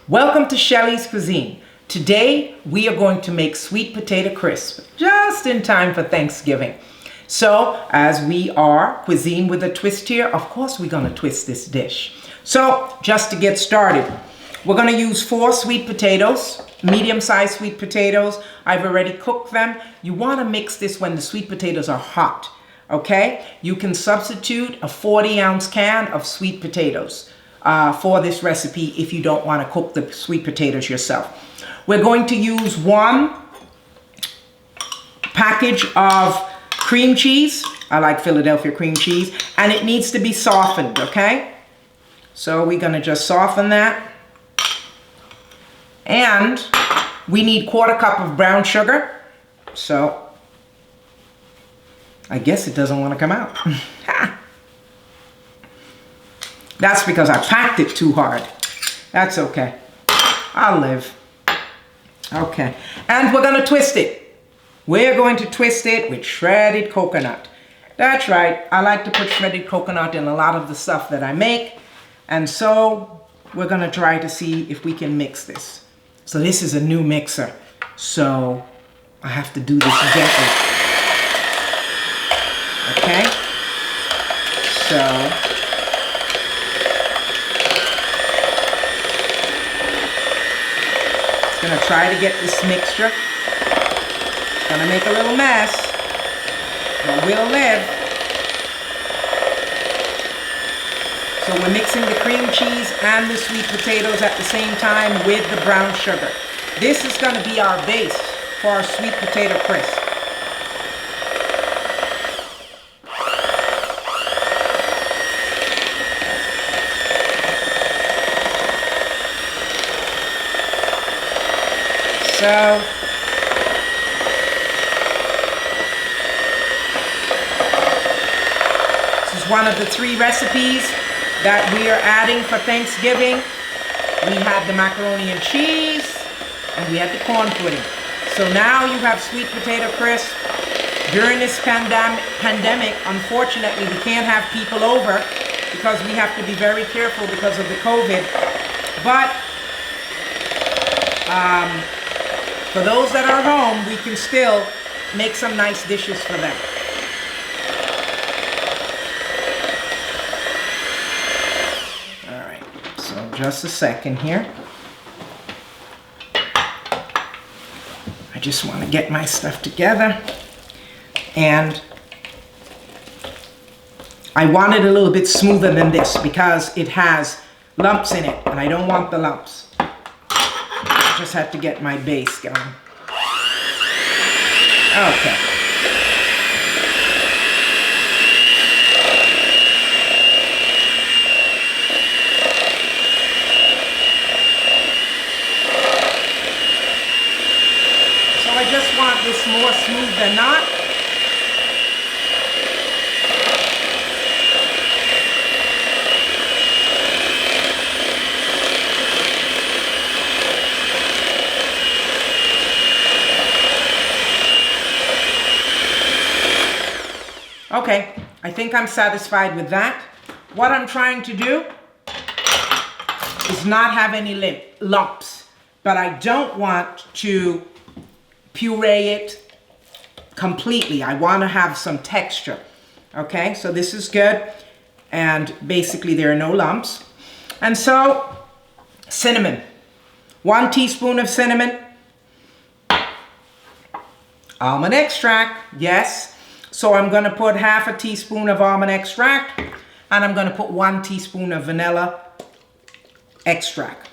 Welcome to Shelly's Cuisine. Today we are going to make sweet potato crisp, just in time for Thanksgiving. So as we are cuisine with a twist here, of course we're going to twist this dish. So just to get started, we're going to use 4 sweet potatoes, medium-sized sweet potatoes. I've already cooked them. You want to mix this when the sweet potatoes are hot, okay? You can substitute a 40-ounce can of sweet potatoes for this recipe if you don't want to cook the sweet potatoes yourself. We're going to use 1 package of cream cheese. I like Philadelphia cream cheese, and it needs to be softened, okay? So we're going to just soften that. And we need 1/4 cup of brown sugar. So I guess it doesn't want to come out. That's because I packed it too hard. That's okay. I'll live. Okay. And we're going to twist it. We're going to twist it with shredded coconut. That's right. I like to put shredded coconut in a lot of the stuff that I make. And so we're going to try to see if we can mix this. So this is a new mixer. So I have to do this gently. Okay? So gonna try to get this mixture. It's gonna make a little mess, but we'll live. So we're mixing the cream cheese and the sweet potatoes at the same time with the brown sugar. This is gonna be our base for our sweet potato crisp. So this is one of the 3 recipes that we are adding for Thanksgiving. We had the macaroni and cheese, and we had the corn pudding. So now you have sweet potato crisp. During this pandemic, unfortunately, we can't have people over because we have to be very careful because of the COVID. But for those that are home, we can still make some nice dishes for them. All right, so just a second here. I just want to get my stuff together. And I want it a little bit smoother than this because it has lumps in it, and I don't want the lumps. Just have to get my base going. Okay. So I just want this more smooth than not. Okay, I think I'm satisfied with that. What I'm trying to do is not have any lumps, but I don't want to puree it completely. I want to have some texture. Okay, so this is good. And basically there are no lumps. And so, cinnamon. 1 teaspoon of cinnamon. Almond extract, yes. So I'm going to put 1/2 teaspoon of almond extract, and I'm going to put 1 teaspoon of vanilla extract.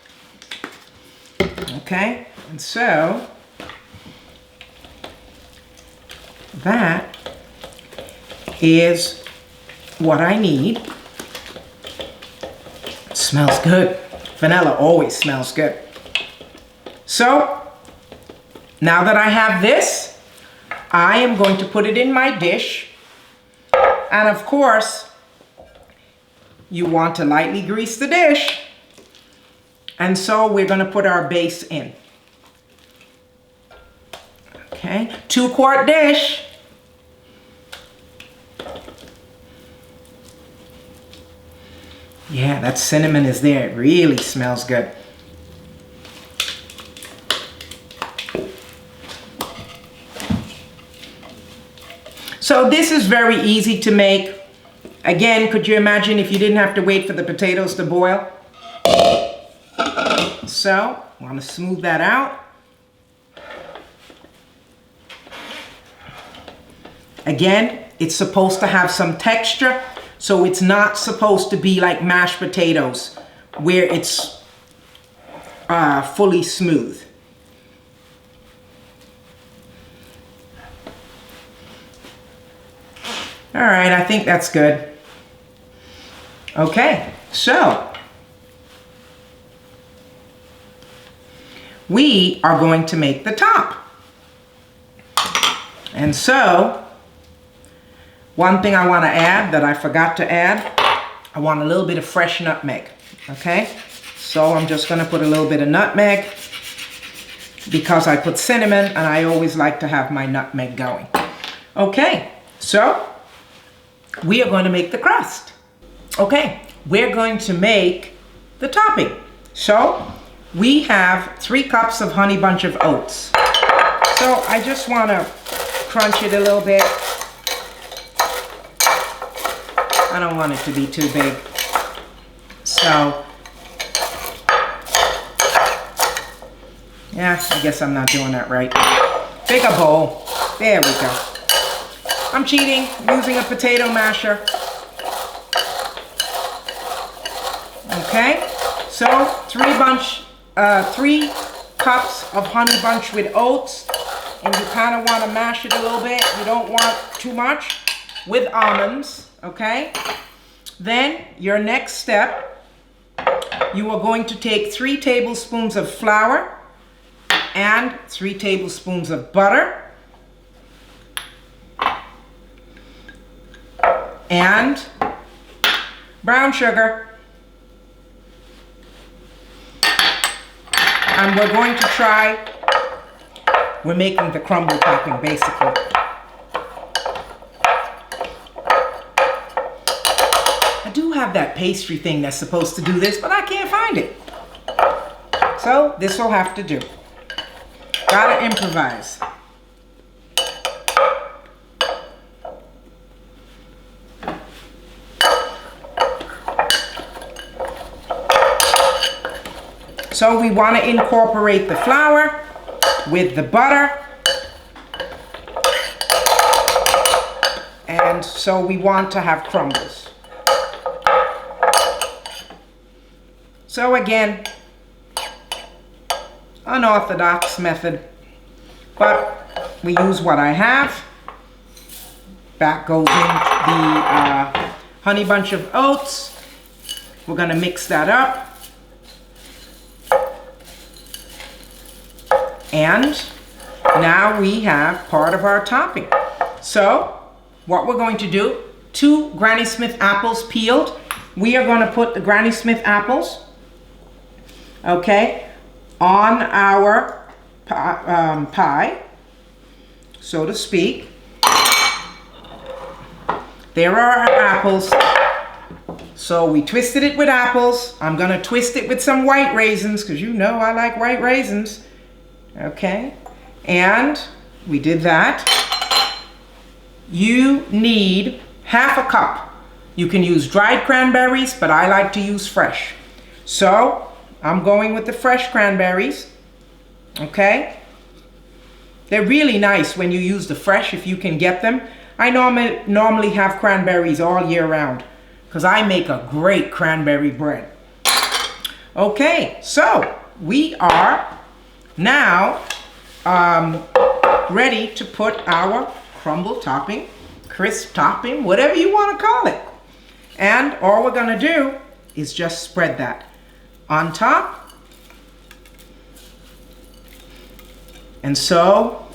Okay, and so that is what I need. It smells good. Vanilla always smells good. So now that I have this, I am going to put it in my dish. And of course, you want to lightly grease the dish. And so we're going to put our base in. Okay, 2-quart dish. Yeah, that cinnamon is there. It really smells good. So this is very easy to make. Again, could you imagine if you didn't have to wait for the potatoes to boil? So, I want to smooth that out. Again, it's supposed to have some texture, so it's not supposed to be like mashed potatoes where it's fully smooth. All right, I think that's good. Okay, so we are going to make the top. And so, one thing I want to add that I forgot to add, I want a little bit of fresh nutmeg, okay? So I'm just gonna put a little bit of nutmeg because I put cinnamon and I always like to have my nutmeg going. Okay, so we are going to make the crust. Okay, we're going to make the topping. So we have 3 cups of honey bunch of oats. So I just want to crunch it a little bit. I don't want it to be too big. So, yeah, I guess I'm not doing that right. Bigger bowl. There we go. I'm cheating, using a potato masher. Okay, so 3 cups of honey bunch with oats, and you kind of want to mash it a little bit. You don't want too much. With almonds, okay? Then your next step, you are going to take 3 tablespoons of flour and 3 tablespoons of butter and brown sugar. And we're going to try, we're making the crumble topping basically. I do have that pastry thing that's supposed to do this, but I can't find it. So this will have to do. Gotta improvise. So we want to incorporate the flour with the butter. And so we want to have crumbles. So again, unorthodox method, but we use what I have. Back goes in the honey bunch of oats. We're gonna mix that up. And now we have part of our topping. So what we're going to do, 2 Granny Smith apples peeled. We are gonna put the Granny Smith apples, okay, on our pie, so to speak. There are our apples. So we twisted it with apples. I'm gonna twist it with some white raisins because you know I like white raisins. Okay, and we did that. You need half a cup. You can use dried cranberries, but I like to use fresh. So I'm going with the fresh cranberries. Okay, they're really nice when you use the fresh if you can get them. I normally have cranberries all year round because I make a great cranberry bread. Okay, so we are now ready to put our crumble topping, crisp topping, whatever you want to call it. And all we're gonna do is just spread that on top. And so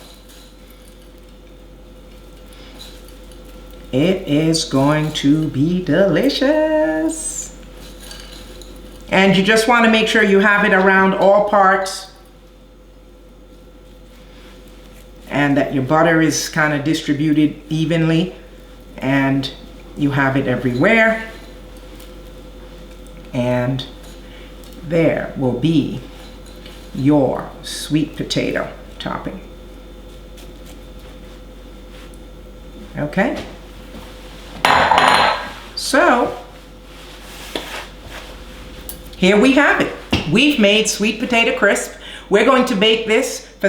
it is going to be delicious. And you just want to make sure you have it around all parts and that your butter is kind of distributed evenly and you have it everywhere. And there will be your sweet potato topping. Okay. So, here we have it. We've made sweet potato crisp. We're going to bake this for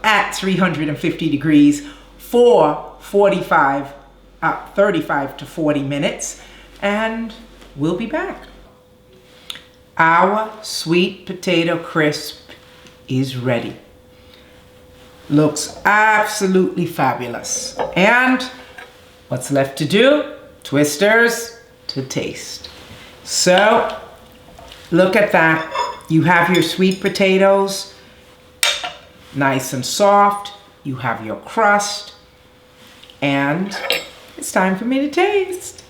at 350 degrees for 35 to 40 minutes, and we'll be back. Our sweet potato crisp is ready. Looks absolutely fabulous. And what's left to do? Twisters to taste. So, look at that. You have your sweet potatoes, nice and soft. You have your crust. And it's time for me to taste.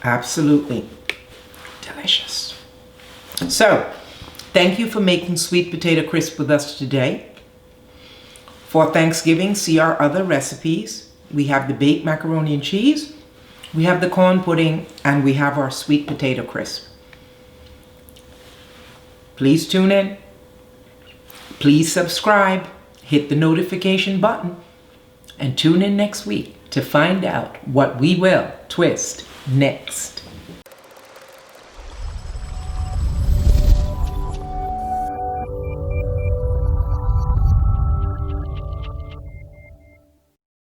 Absolutely delicious. So, thank you for making sweet potato crisp with us today. For Thanksgiving, see our other recipes. We have the baked macaroni and cheese, we have the corn pudding, and we have our sweet potato crisp. Please tune in. Please subscribe. Hit the notification button. And tune in next week to find out what we will twist next.